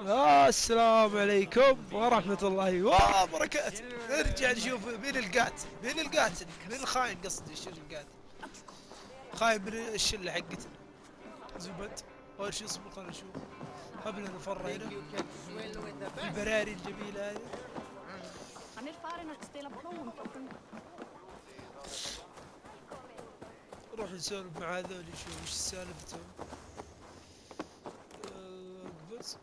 السلام عليكم ورحمة الله وبركاته. نرجع نشوف مين القاتل، مين القاتل، مين الخاين، قصدي شو القاتل؟ خاين من الشلة حقتنا. زبد. أول شي اصبر خلنا نشوف. حبلنا نفر هنا. البراري الجميلة هذه. نروح نسولف مع هذول نشوف ايش سالفتهم. بس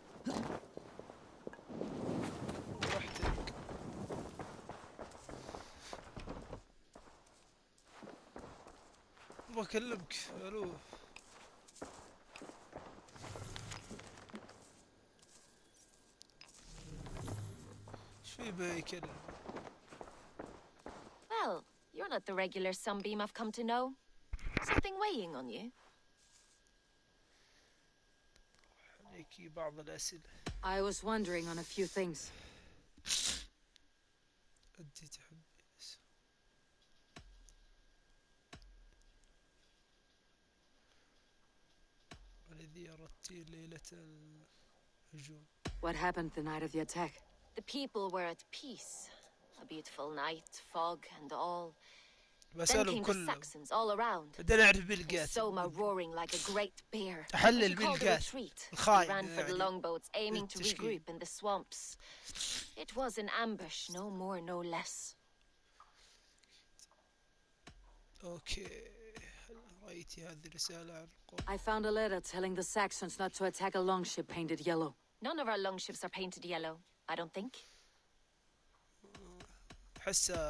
واحترق. بكلمك. الو. ايش في بيكلم؟ Well, you're not the regular Sunbeam I've come to know. Something weighing on you? عليكي بعض الأسئلة. I was wondering on a few things. أنت تحبي والذي أردتي ليلة الهجوم. What happened the night of the attack? The people were at peace. A beautiful night, fog and all. Then came the Saxons all around. Soma roaring like a great bear. He called a retreat. He ran for the longboats, aiming to regroup in the swamps. It was an ambush, no more, no less. Okay. I found a letter telling the Saxons not to attack a longship painted yellow. None of our longships are painted yellow, I don't think.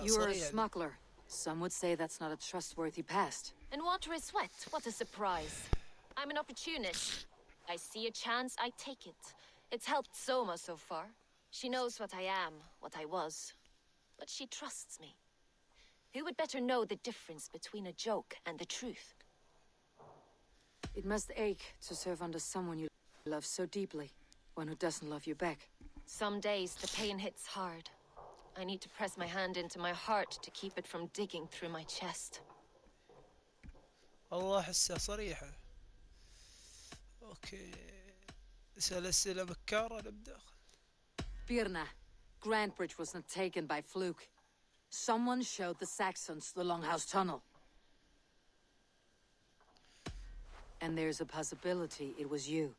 You are a smuggler. Some would say that's not a trustworthy past. And water is wet. What a surprise. I'm an opportunist. I see a chance, I take it. It's helped Soma so far. She knows what I am, what I was. But she trusts me. Who would better know the difference between a joke and the truth? It must ache to serve under someone you love so deeply. One who doesn't love you back. Some days the pain hits hard. I need to press my hand into my heart to keep it from digging through my chest. الله حسها صريحة. اوكي. اسأل أسئلة مكارة نبدأ. Pirna, Grantbridge was not taken by fluke. Someone showed the Saxons the Longhouse Tunnel. And there's a possibility it was you.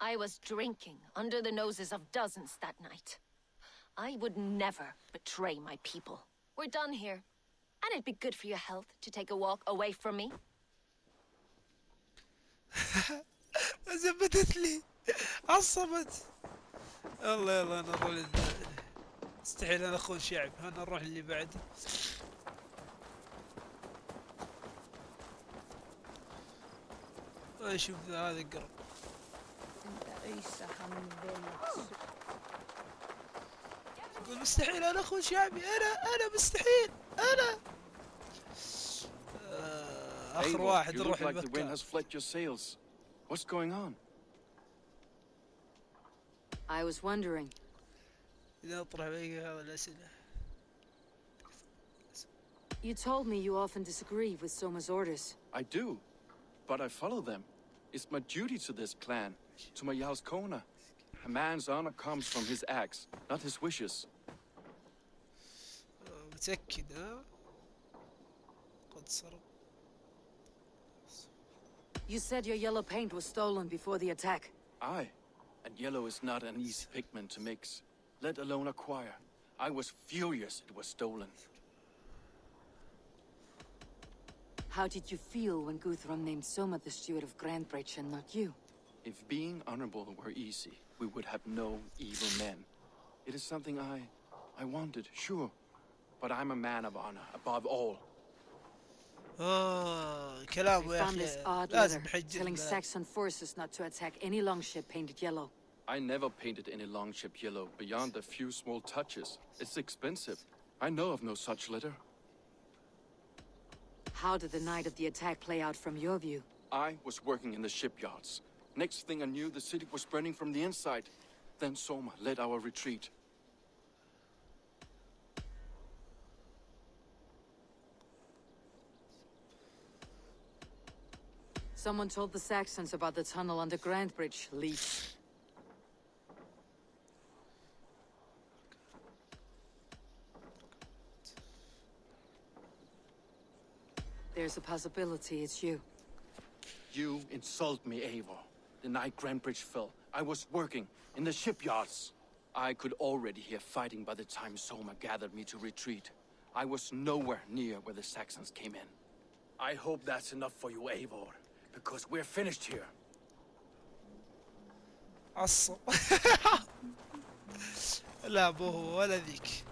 I was drinking under the noses of dozens that night. I would never betray my people. We're done here. And it'd be good for your health to take a walk away from me. زبدت لي. عصبت. يلا يلا نروح مستحيل انا اخون شعب. انا نروح اللي بعده. شوف هذا قرب. يقول مستحيل انا اخون شعبي. انا مستحيل. انا اخر واحد نروح المكان. What's going on? I was wondering. إذا أطرح بيك هذا الأسئلة. You told me you often disagree with Soma's orders. I do, but I follow them. It's my duty to this clan, to my Jarl's Kona. A man's honor comes from his acts, not his wishes. متأكد ها؟ قد سرق. You said your yellow paint was stolen before the attack. Aye, and yellow is not an easy pigment to mix, let alone acquire. I was furious it was stolen. How did you feel when Guthrum named Soma the steward of Grantbridge and not you? If being honorable were easy, we would have no evil men. It is something I wanted, sure. But I'm a man of honor, above all. كلام I يا found this أخي odd لازم letter نحجج telling Saxon forces not to attack any longship painted yellow. I never painted any longship yellow beyond a few small touches. It's expensive. I know of no such letter. How did the night of the attack play out from your view? I was working in the shipyards. Next thing I knew, the city was burning from the inside. Then Soma led our retreat. Someone told the Saxons about the tunnel under Grantbridge, Leaf. There's a possibility it's you. You insult me, Eivor. The night Grantebridge fell, I was working in the shipyards. I could already hear fighting by the time Soma gathered me to retreat. I was nowhere near where the Saxons came in. I hope that's enough for you, Eivor, because we're finished here. عصب. لا مو هو ولا ذيك.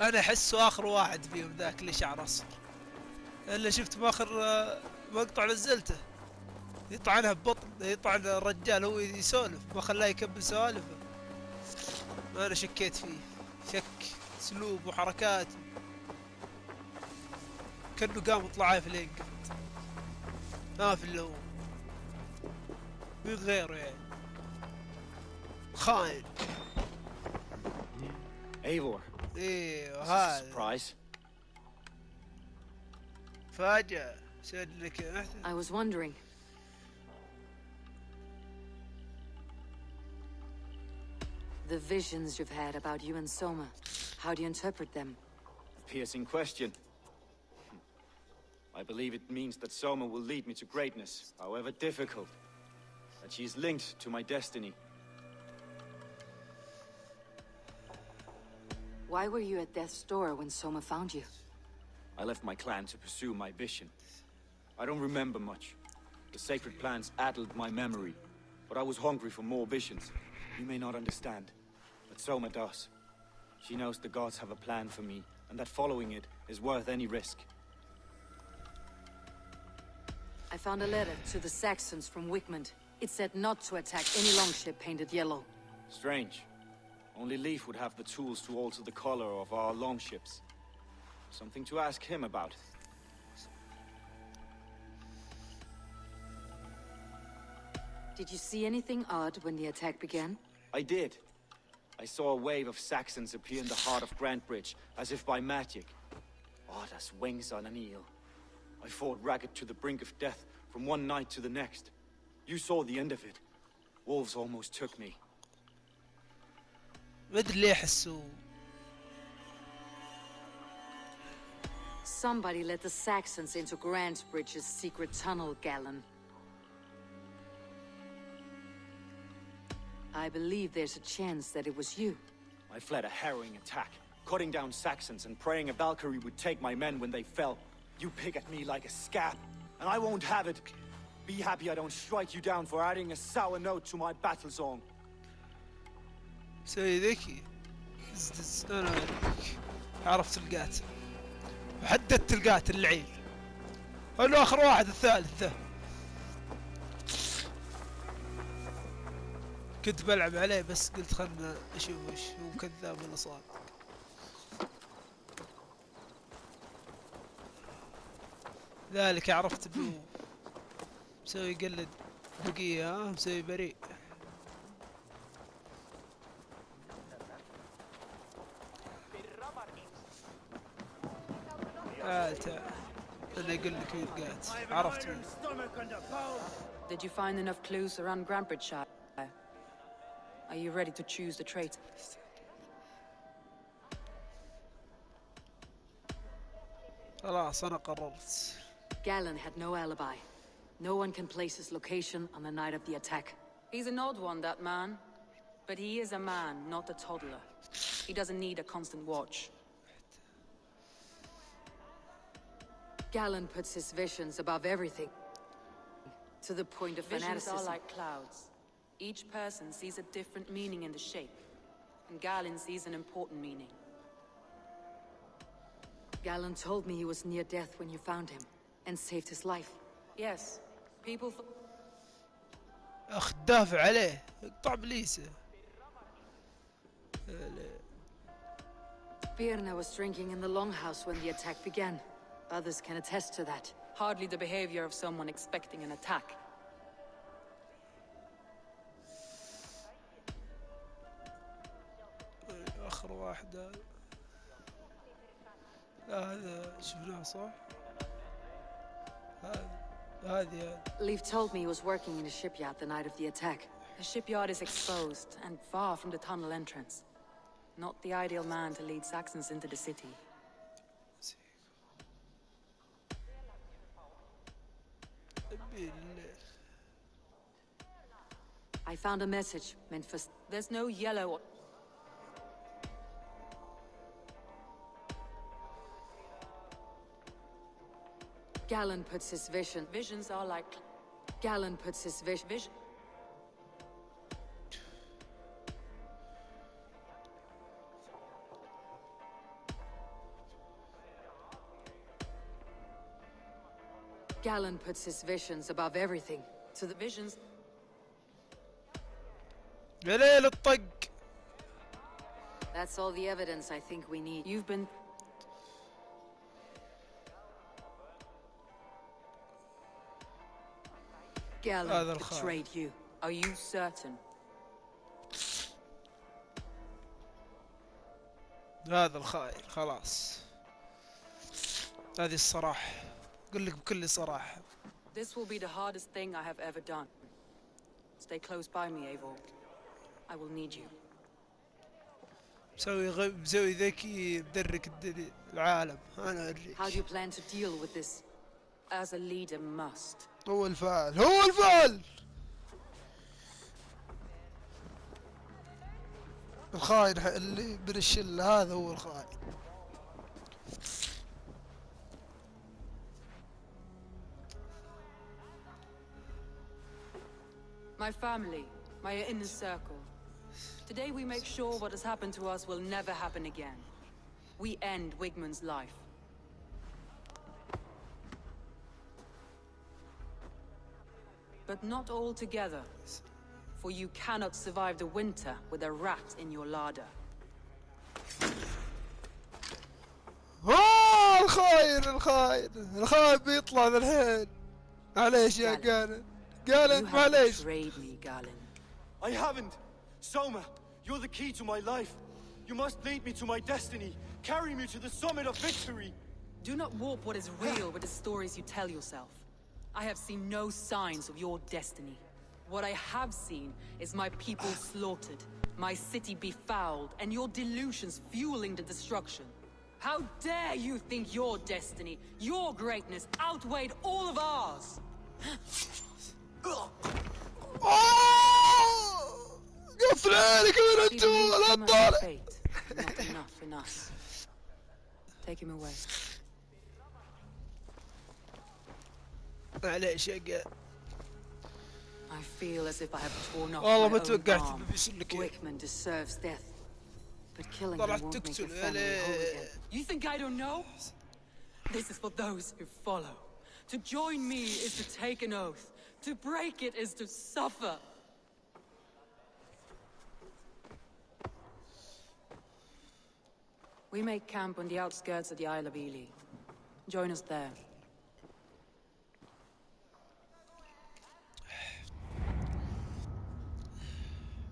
انا احسه اخر واحد فيهم ذاك اللي شعره اصفر. الا شفت باخر مقطع نزلته يطعنها ببطن، يطعن الرجال هو يسولف ما خلاه يكمل سوالفه. انا شكيت فيه شك اسلوب وحركات كانه قام طلعه في الانقلت ما في اللون من غيره يعني خاين. Eivor. ايوه هذا Surprise. فاجأة. سأل لك I was wondering. The visions you've had about you and Soma, how do you interpret them? Piercing question. I believe it means that Soma will lead me to greatness, however difficult. That she is linked to my destiny. Why were you at death's door when Soma found you? I left my clan to pursue my vision. I don't remember much. The sacred plants addled my memory, but I was hungry for more visions. You may not understand, but Soma does. She knows the gods have a plan for me, and that following it is worth any risk. I found a letter to the Saxons from Wickmund. It said not to attack any longship painted yellow. Strange. Only Leif would have the tools to alter the color of our longships. Something to ask him about. Did you see anything odd when the attack began? I did. I saw a wave of Saxons appear in the heart of Grantebridge, as if by magic. Odd as wings on an eel. I fought ragged to the brink of death from one night to the next. You saw the end of it. Wolves almost took me. مدري ليه احسه. Somebody led the Saxons into Grantebridge's secret tunnel, Galen. I believe there's a chance that it was you. I fled a harrowing attack, cutting down Saxons and praying a Valkyrie would take my men when they fell. You pick at me like a scab, and I won't have it. Be happy I don't strike you down for adding a sour note to my battle song. سوي ذكي. انا عرفت القاتل. وحددت القاتل اللعين. انه اخر واحد الثالث ذا. كنت بلعب عليه بس قلت خلنا اشوف وش هو كذاب ولا صادق. ذلك عرفت انه مسوي يقلد بقية مسوي بريء. انا اقول لك وين قاعد عرفت وين. Did you find enough clues around Grantebridge? Are you ready to choose the traitor? خلاص انا قررت. Galen had no alibi. No one can place his location on the night of the attack. He's an odd one, that man. But he is a man, not a toddler. He doesn't need a constant watch. Galen puts his visions above everything. To the point of Visions fanaticism. are like clouds. Each person sees a different meaning in the shape. And Galen sees an important meaning. Galen told me he was near death when you found him, and saved his life. Yes, people اخ دافع عليه اقطع بليسه. Birna was drinking in the longhouse when the attack began. Others can attest to that. hardly the behavior of someone expecting an attack. اخر واحد هذا شفناه صح؟ هذه Leif told me he was working in a shipyard the night of the attack. The shipyard is exposed and far from the tunnel entrance. Not the ideal man to lead Saxons into the city. I found a message meant for... There's no yellow... Galen puts his vision... Visions are like... Galen puts his vision... Galen puts his visions above everything. To the visions... يا ليل الطق. That's all the evidence I think we need. You've been... Galen betrayed you. Are you certain? هذا الخائن خلاص. هذه الصراحة. أقول لك بكل صراحة. This will be the hardest thing I have ever done. Stay close by me, Eivor. I will need you. مسوي ذكي مدرك العالم. أنا أوريك. How do you plan to deal with this? As a leader must. هو الفعل. هو الفعل. الخاين اللي من الشلة هذا هو الخاين. My family, my inner circle. Today we make sure what has happened to us will never happen again. We end Wigmund's life. But not all together. For you cannot survive the winter with a rat in your larder. الخاين بيطلع ذا الحين. معليش يا Galen. Galen, معليش. Betrayed me, Galen. I haven't! Soma, you're the key to my life. You must lead me to my destiny. Carry me to the summit of victory. Do not warp what is real with the stories you tell yourself. I have seen no signs of your destiny. What I have seen is my people slaughtered, my city befouled, and your delusions fueling the destruction. How dare you think your destiny, your greatness, outweighed all of ours? قفل عليك من الجول الطالع. Not enough in us. Take him away. معليش يا Galen. I feel as if I have torn off والله my ما own توقعت arm. انه بيصير لك كذا. Wickman deserves death. But killing him طلعت won't make the تقتل family whole again. You think I don't know? This is for those who follow. To join me is to take an oath. To break it is to suffer. We make camp on the outskirts of the Isle of Ely. Join us there.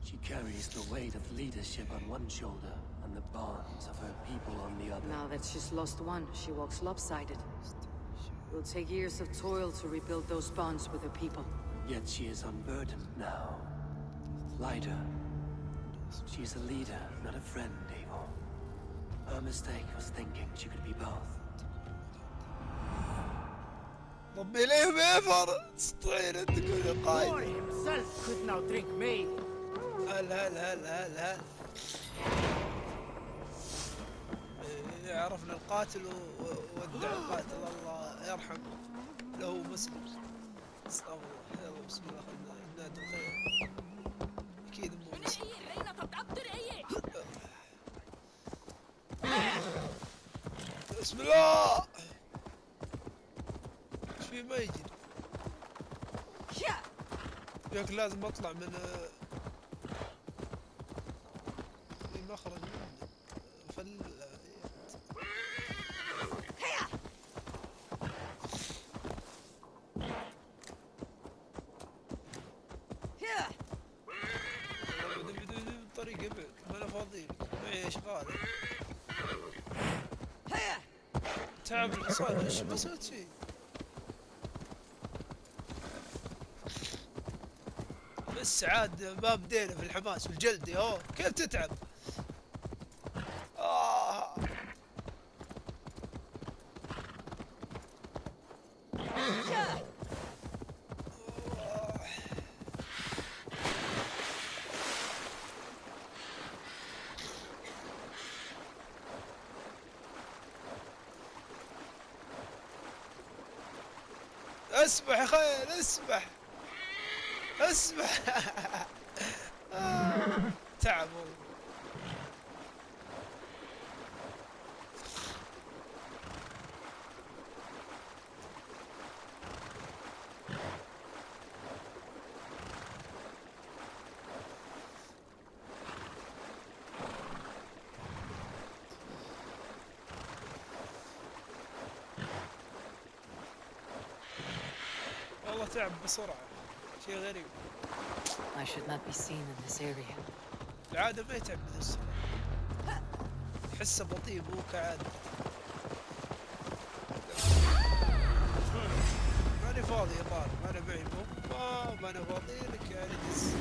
She carries the weight of leadership on one shoulder and the bonds of her people on the other. Now that she's lost one, she walks lopsided. It will take years of toil to rebuild those bonds with her people. Yet she is unburdened now. Lighter. She's a leader, not a friend, Eivor. Her mistake was thinking she could be both. ضمي ليهم ايفر تستطيعين ان تكون قائد. himself could now drink me. هل عرفنا القاتل وودع القاتل الله يرحم له مسلم. استغفر الله. يلا بسم الله خلنا ننادي الخير. اكيد مو مسلم. بسم الله. ايش في ما يجي؟ ياك لازم اطلع من مخرج منه طريق ابعد ما انا فاضي معي اشغال. تعب الحصان ايش ما سويت شيء. بس عاد ما بدينا في الحماس والجلد يا كيف تتعب. اسبح يا خيل، اسبح اسبح. تعب والله. والله تعب بسرعة، شيء غريب. I should not be seen in this area. العادة ما يتعب بذي السرعة، حسه بطيء مو كعادة. ماني فاضي يا طارق، ما انا معي بومبا، ما انا فاضي لك يا ردس.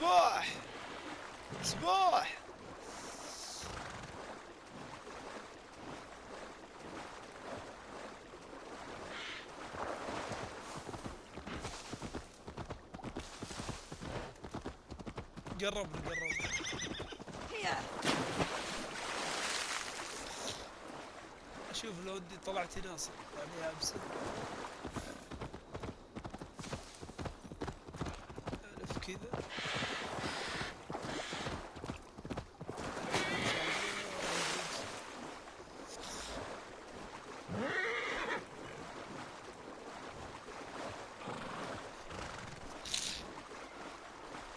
صباح صباح. قربنا. اشوف لو ودي طلعت ناصر عليها ابسط. الف كذا.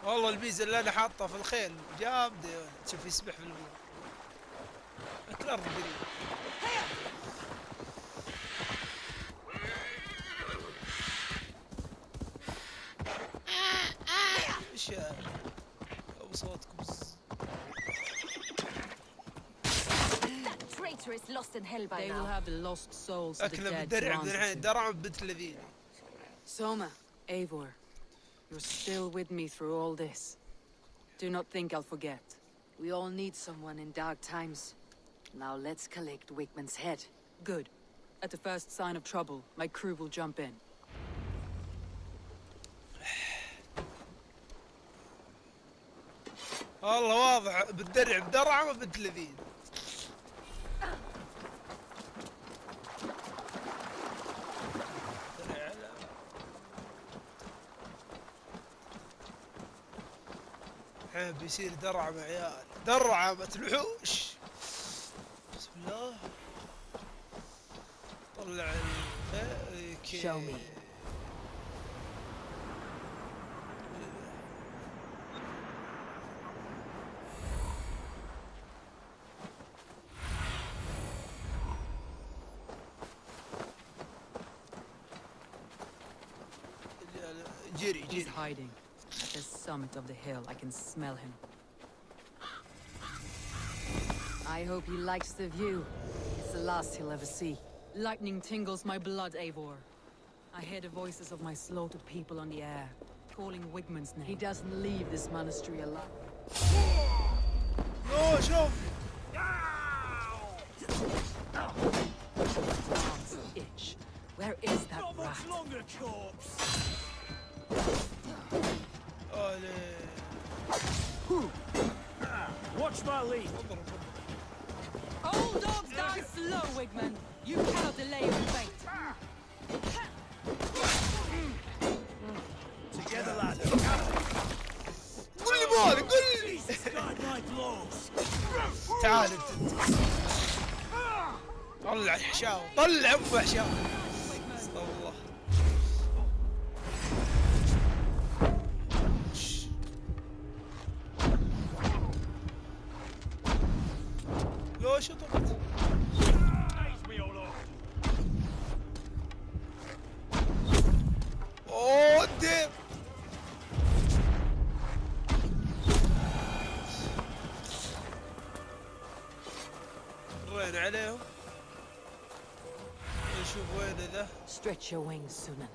والله الميزه اللي انا حاطها في الخيل جامده يا ولد. شوف يسبح في الماء. الارض قريب. ايش يا ابو صوتكم؟ They will have the lost souls of the اكله dead to بالدرع من الحين، answer to. درع بنت الذين. Soma, Eivor, you're still with me through all this. Do not think I'll forget. We all need someone in dark times. Now let's collect Wigman's head. Good. At the first sign of trouble, my crew will jump in. والله واضح بالدرع بدرعه وبنت الذين. الحين بيصير درعم يا عيال، درعمة الوحوش. بسم الله. طلع Show me. He's hiding. At the summit of the hill, I can smell him. I hope he likes the view. It's the last he'll ever see. Lightning tingles my blood, Eivor. I hear the voices of my slaughtered people on the air, calling Wigman's name. He doesn't leave this monastery alive. No, شوف. Arms itch. Where is that rat? longer, corpse. Watch my lead. Old dogs die slow, Wigman. You cannot delay your fate. Together, lad. قول لي مالك، قول لي. Guide my blows. تعال انت. طلع حشاوة، طلع ام حشاوة. استغفر الله. لو شطبت. اوه الديم. مرينا عليهم. نشوف وين ذا. Stretch your wings, Sunan.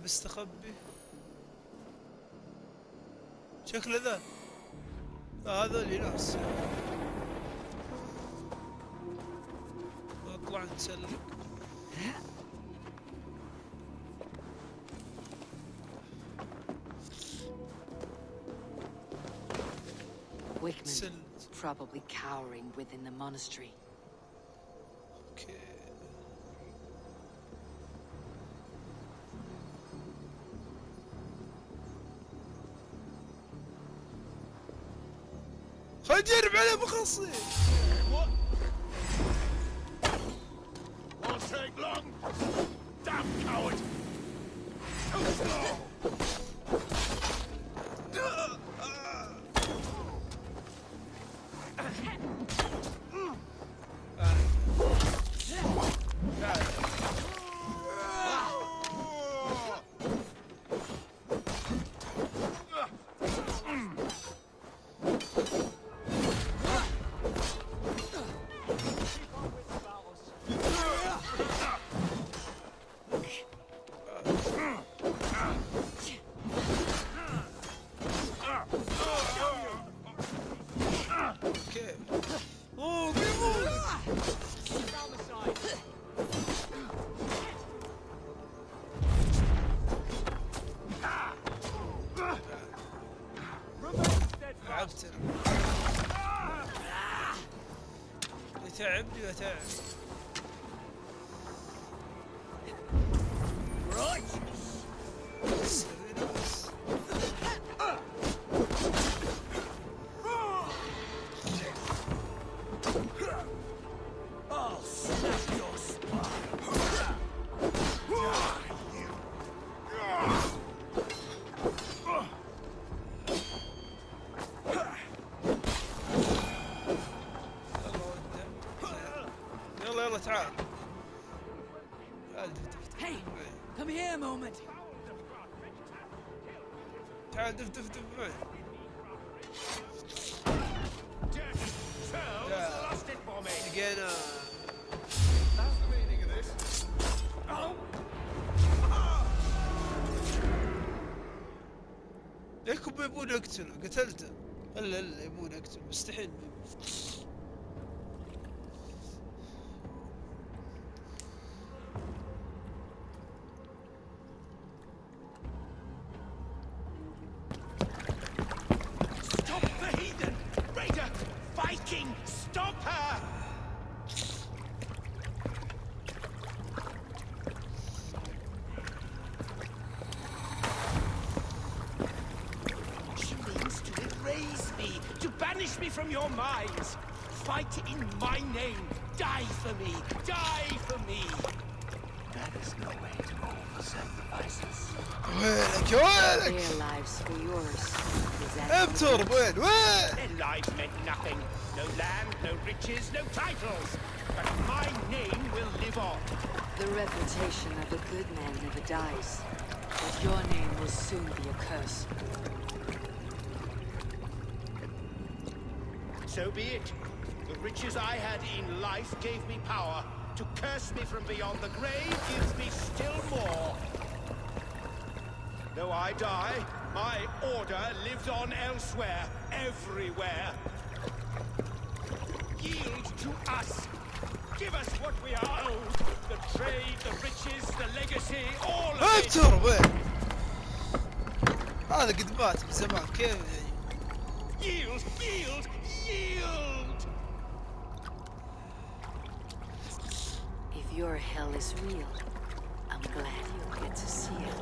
بستخبي. شكله ذا. هذول ناس نطلع نسلق. Wickman, probably cowering within the monastery. Okay. خلينا نجرب عليه مخصص. Won't take long. Damn coward. Too slow. يتعبني وتعب. Hey, come here a moment. تعال دف دف دف معي. لقينا. ليكم يبون يقتلوا، قتلته. الا يبون يقتلوا، مستحيل. Me from your minds. Fight in my name. Die for me. Die for me. That is no way to offer sacrifices. وينك يا وينك؟ Their lives for yours. ابتر وين وين؟ Their lives meant nothing. No land, no riches, no titles. But my name will live on. The reputation of a good man never dies. But your name will soon be a curse. So be it. The riches I had in life gave me power. To curse me from beyond the grave gives me still more. Though I die, my order lives on elsewhere, everywhere. Yield to us. Give us what we are owed. The trade, the riches, the legacy, all of it. ابتر وين؟ هذا قد مات من زمان كيف؟ Yield, yield, yield! If your hell is real, I'm glad you'll get to see it.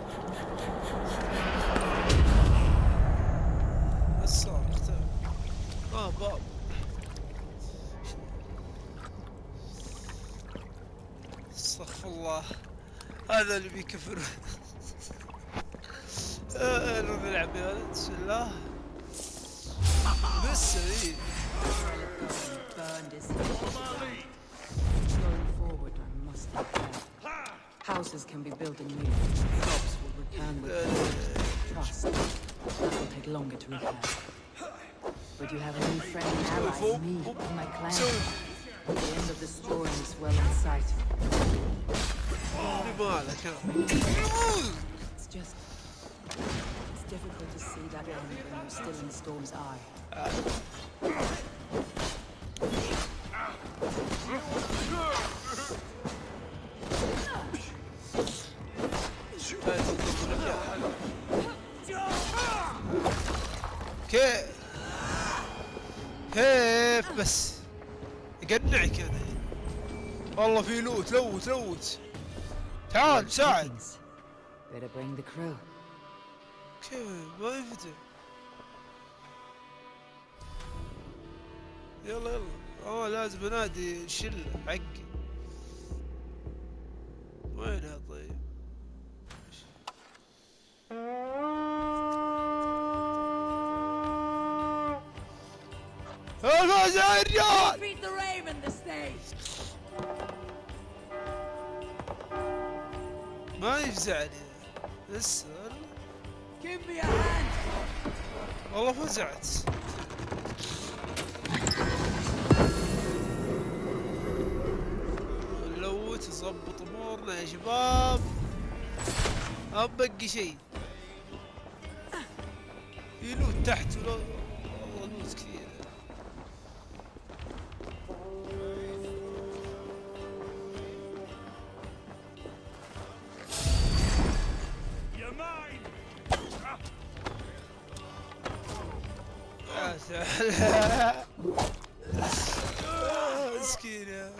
بس صار اختار. باب. استغفر الله. هذا اللي بيكفر. نلعب يا ولد. بسم الله. بس ايه. Going forward, I must repair. Houses can be built anew. Crops will return with trust. That will take longer to repair. But you have a new friend and ally, me, and my clan. The end of the storm is well in sight. It's just difficult to see that end when you're still in Storm's eye. كيف بس يقنع كذا. والله في لوت. لوت تعال ساعد. Better bring the crew. كيف ما يفتح. يلا لازم انادي الشله حقي. وينها طيب؟ فاز يا رجال. ما يفزعني لسه. والله فزعت. لوت نظبط امورنا يا شباب. ما بقي شيء. في لوت تحت والله لوت كثير. مسكينة.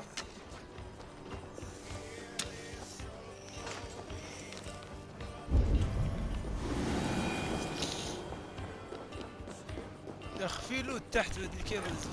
يا اخي في لوت تحت مدري كيف انزل.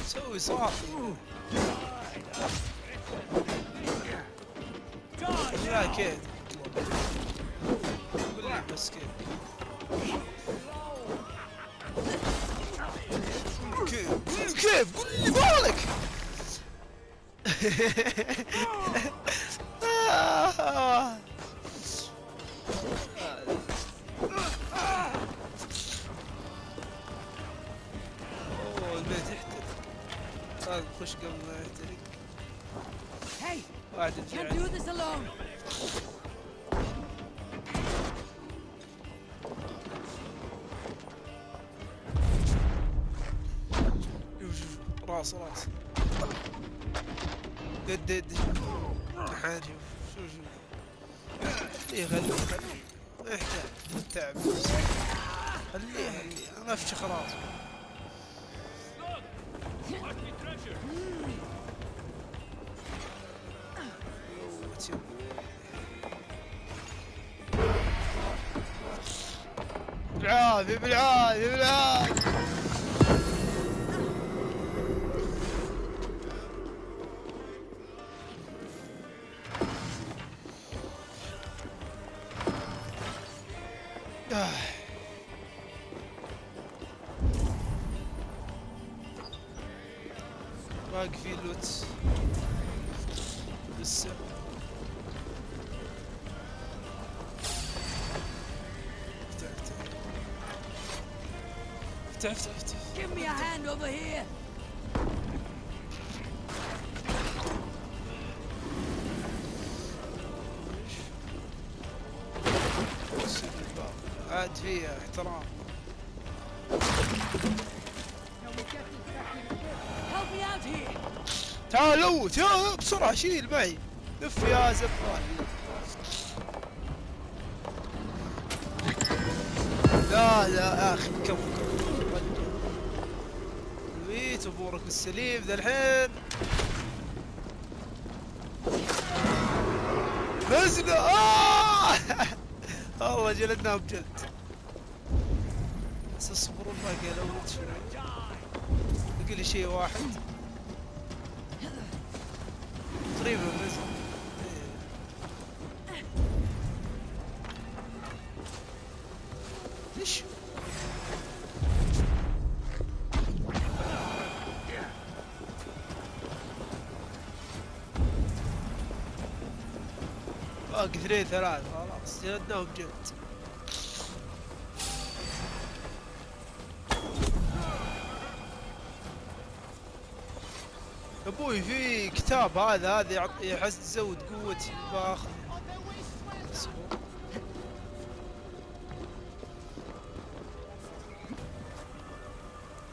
سوي صافي. لا كيف قول لي بس كيف قول لي بالك. البيت يحترق. خش قبل ما يحترق. واحد Can't do this alone. راس دد حاجة. شو خليه ما يحتاج تعب. خليه انا افشي خلاص. بالعافية. باقي في لوت لسه. افتح. Give me a hand over here. عاد فيها احترام. Help me out here. تعال لوت يا بسرعة شيل معي. لف يا زبال. لا اخي كم لويت امورك بالسليم ذا الحين. نزله والله جلدناه بجلد. بس اصبروا باقي الاول شوي. باقي لي شيء واحد تقريبا بس. ليش؟ باقي 2 3 خلاص جلدناه بجلد. ابوي في كتاب هذا يحس تزود قوتي باخذ.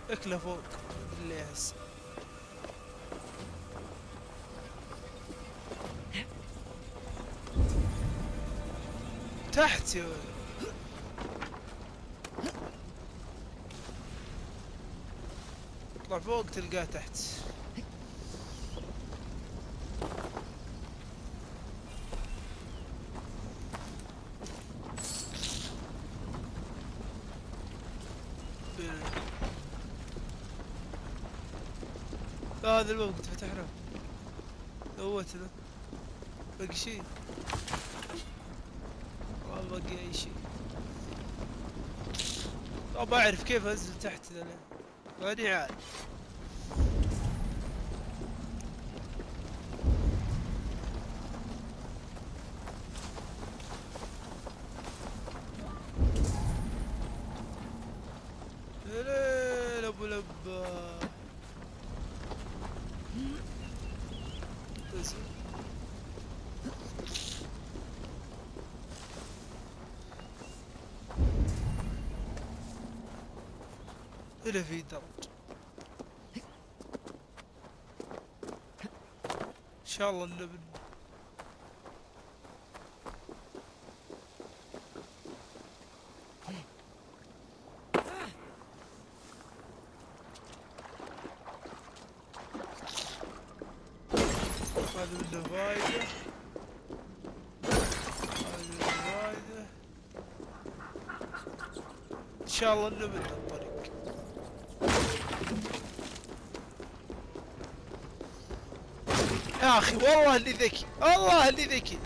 اكله فوق اللي يحس تحت يا ولد. اطلع فوق تلقاه تحت. هذا الباب قد فتحناه. دوتنا باقي شيء؟ ما باقي اي شيء. ابى اعرف كيف انزل تحت ذا. ماني عارف. ليل ابو لبا. إلا في درج إن شاء الله النبل. هذا منه فايدة. هذا منه فايدة. إن شاء الله النبل الطريق. يا اخي والله اللي ذكي، والله اللي ذكي.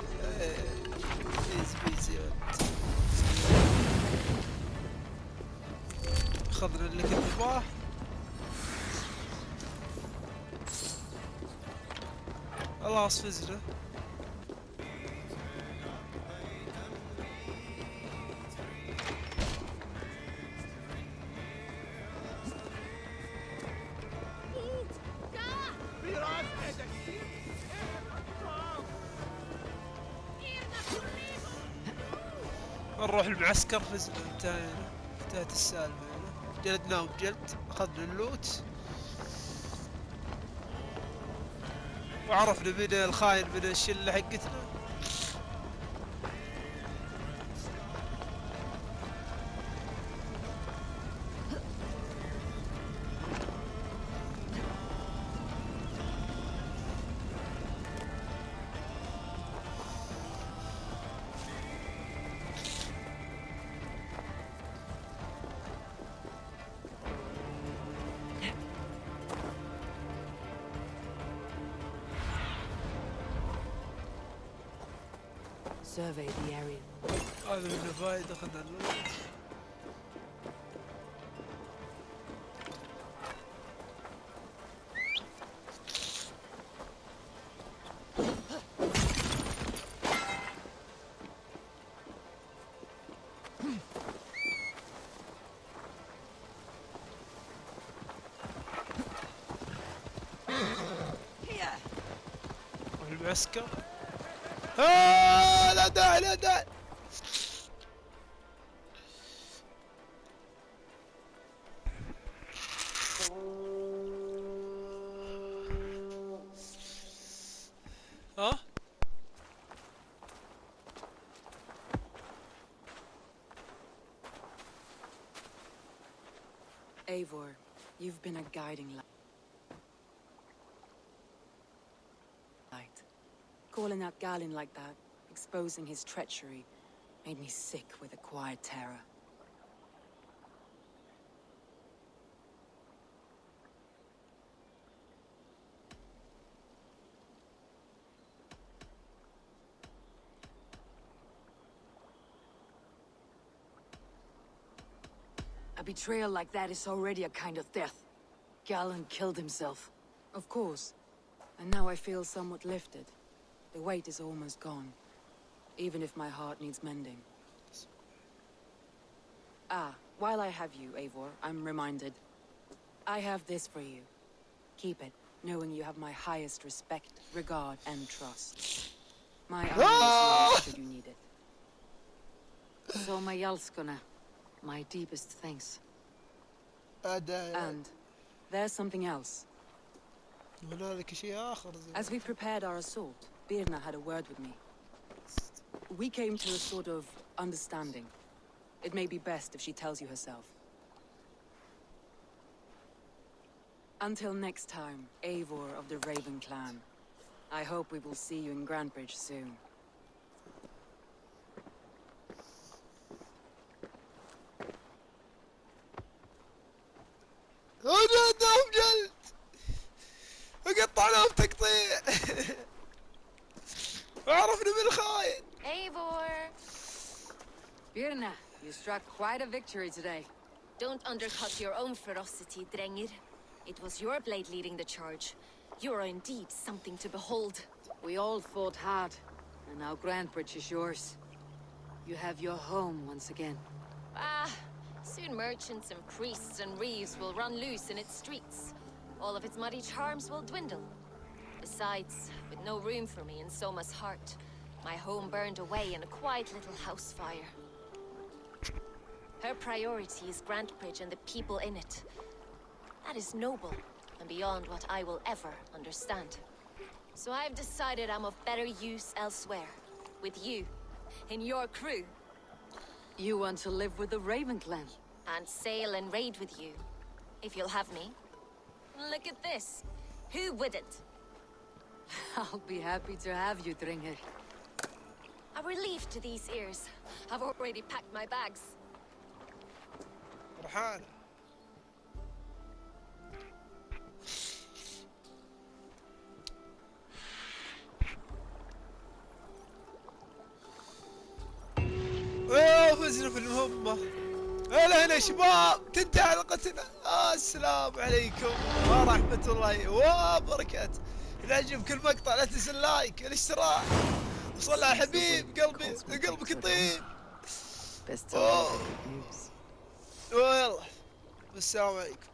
بيزي اخذنا اللي كنت نبغاه. خلاص فزنا. نروح المعسكر. فزنا. انتهت السالفة. جلدناه بجلد. اخذنا اللوت وعرفنا من الخاين من الشلة حقتنا. Survey the area. هذا منه فايدة. اخذنا اللوت. المعسكر. لا داعي لا داعي. ها؟ Eivor, you've been a guiding light. Calling out Galin like that, exposing his treachery. made me sick with a quiet terror. A betrayal like that is already a kind of death. Galen killed himself. Of course. And now I feel somewhat lifted. The weight is almost gone. Even if my heart needs mending. Ah, while I have you, Eivor, I'm reminded. I have this for you. Keep it, knowing you have my highest respect, regard, and trust. My arm is yours should you need it. So my Jalskona, my deepest thanks. And there's something else. As we prepared our assault, Birna had a word with me. We came to a sort of understanding. It may be best if she tells you herself. Until next time, Eivor of the Raven Clan. I hope we will see you in Grantebridge soon. وجدهم جلد وقطعناهم تقطيع وعرفنا بالخاين. Eivor! Birna, you struck quite a victory today. Don't undercut your own ferocity, Drengir. It was your blade leading the charge. You are indeed something to behold. We all fought hard, and now Grantebridge is yours. You have your home once again. Ah, soon merchants and priests and reeves will run loose in its streets. All of its muddy charms will dwindle. Besides, with no room for me in Soma's heart, my home burned away in a quiet little house fire. Her priority is Grantebridge and the people in it. That is noble, and beyond what I will ever understand. So I've decided I'm of better use elsewhere. With you, in your crew. You want to live with the Raven Clan? And sail and raid with you, if you'll have me. Look at this. Who wouldn't? I'll be happy to have you, Drengir. A relief to these ears. I've already packed my bags. فرحان. فزنا في المهمة. هلا هنا شباب، تنتهي حلقتنا. السلام عليكم ورحمة الله وبركاته. إذا عجبك المقطع لا تنسى اللايك والاشتراك. وصل على حبيب قلبك يطيب. ويلا، والسلام عليكم.